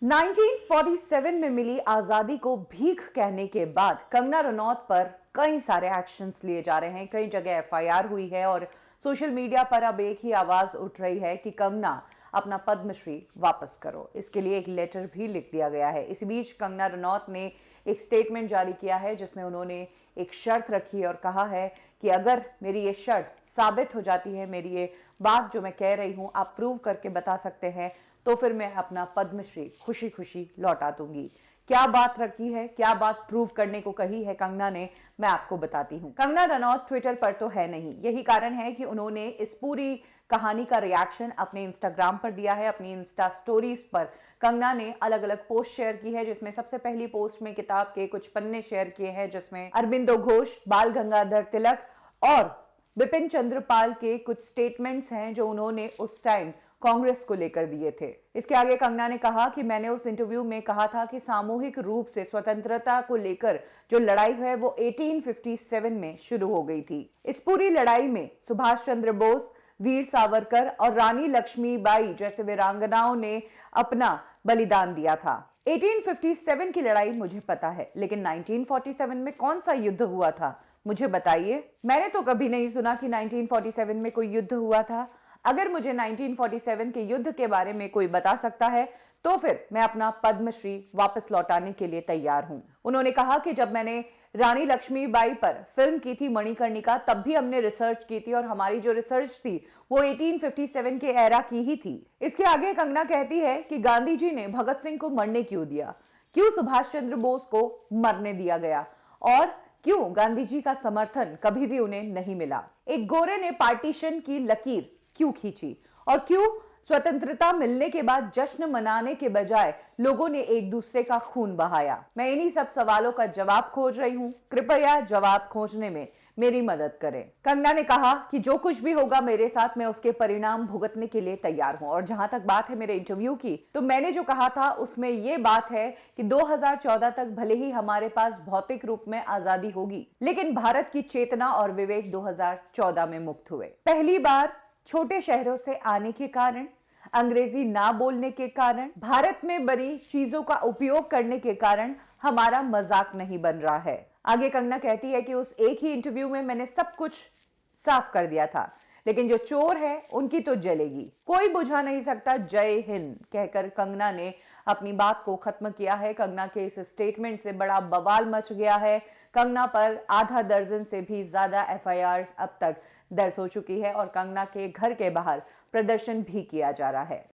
1947 में मिली आजादी को भीख कहने के बाद कंगना रनौत पर कई सारे एक्शंस लिए जा रहे हैं। कई जगह एफआईआर हुई है और सोशल मीडिया पर अब एक ही आवाज उठ रही है कि कंगना अपना पद्मश्री वापस करो। इसके लिए एक लेटर भी लिख दिया गया है। इसी बीच कंगना रनौत ने एक स्टेटमेंट जारी किया है जिसमें उन्होंने एक शर्त रखी है और कहा है कि अगर मेरी ये शर्त साबित हो जाती है, मेरी ये बात जो मैं कह रही हूं आप प्रूव करके बता सकते हैं, तो फिर मैं अपना पद्मश्री खुशी खुशी लौटा दूंगी। क्या बात रखी है, क्या बात प्रूव करने को कही है कंगना ने, मैं आपको बताती हूं। कंगना रनौत ट्विटर पर तो है नहीं, यही कारण है कि उन्होंने इस पूरी कहानी का रिएक्शन अपने इंस्टाग्राम पर दिया है। अपनी इंस्टा स्टोरीज पर कंगना ने अलग अलग पोस्ट शेयर की है, जिसमें सबसे पहली पोस्ट में किताब के कुछ पन्ने शेयर किए हैं जिसमें अरबिंदो घोष, बाल गंगाधर तिलक और बिपिन चंद्रपाल के कुछ स्टेटमेंट्स हैं जो उन्होंने उस टाइम कांग्रेस को लेकर दिए थे। इसके आगे कंगना ने कहा कि मैंने उस इंटरव्यू में कहा था कि सामूहिक रूप से स्वतंत्रता को लेकर जो लड़ाई है वो 1857 में शुरू हो गई थी। इस पूरी लड़ाई में सुभाष चंद्र बोस, वीर सावरकर और रानी लक्ष्मीबाई जैसे वीरांगनाओं ने अपना बलिदान दिया था। 1857 की लड़ाई मुझे पता है, लेकिन 1947 में कौन सा युद्ध हुआ था मुझे बताइए। मैंने तो कभी नहीं सुना कि 1947 में कोई युद्ध हुआ था। अगर मुझे 1947 के युद्ध के बारे में कोई बता सकता है तो फिर मैं अपना पद्मश्री वापस लौटाने के लिए तैयार हूं। उन्होंने कहा कि जब मैंने रानी लक्ष्मीबाई पर फिल्म की थी मणिकर्णिका, तब भी हमने रिसर्च की थी और हमारी जो रिसर्च थी वो 1857 के एरा की ही थी। इसके आगे कंगना कहती है कि गांधी जी ने भगत सिंह को मरने क्यों दिया, क्यों सुभाष चंद्र बोस को मरने दिया गया और क्यों गांधी जी का समर्थन कभी भी उन्हें नहीं मिला। एक गोरे ने पार्टीशन की लकीर क्यों खींची और क्यों स्वतंत्रता मिलने के बाद जश्न मनाने के बजाय लोगों ने एक दूसरे का खून बहाया। मैं इन्हीं सब सवालों का जवाब खोज रही हूं, कृपया जवाब खोजने में मेरी मदद करें। कंगना ने कहा कि जो कुछ भी होगा मेरे साथ, मैं उसके परिणाम भुगतने के लिए तैयार हूं। और जहां तक बात है मेरे इंटरव्यू की, तो मैंने जो कहा था उसमें यह बात है कि 2014 तक भले ही हमारे पास भौतिक रूप में आजादी होगी, लेकिन भारत की चेतना और विवेक 2014 में मुक्त हुए। पहली बार छोटे शहरों से आने के कारण, अंग्रेजी ना बोलने के कारण, भारत में बनी चीजों का उपयोग करने के कारण हमारा मजाक नहीं बन रहा है। आगे कंगना कहती है कि उस एक ही इंटरव्यू में मैंने सब कुछ साफ कर दिया था, लेकिन जो चोर है उनकी तो जलेगी, कोई बुझा नहीं सकता, जय हिंद कहकर कंगना ने अपनी बात को खत्म किया है। कंगना के इस स्टेटमेंट से बड़ा बवाल मच गया है। कंगना पर आधा दर्जन से भी ज्यादा एफआईआर्स अब तक दर्ज हो चुकी है और कंगना के घर के बाहर प्रदर्शन भी किया जा रहा है।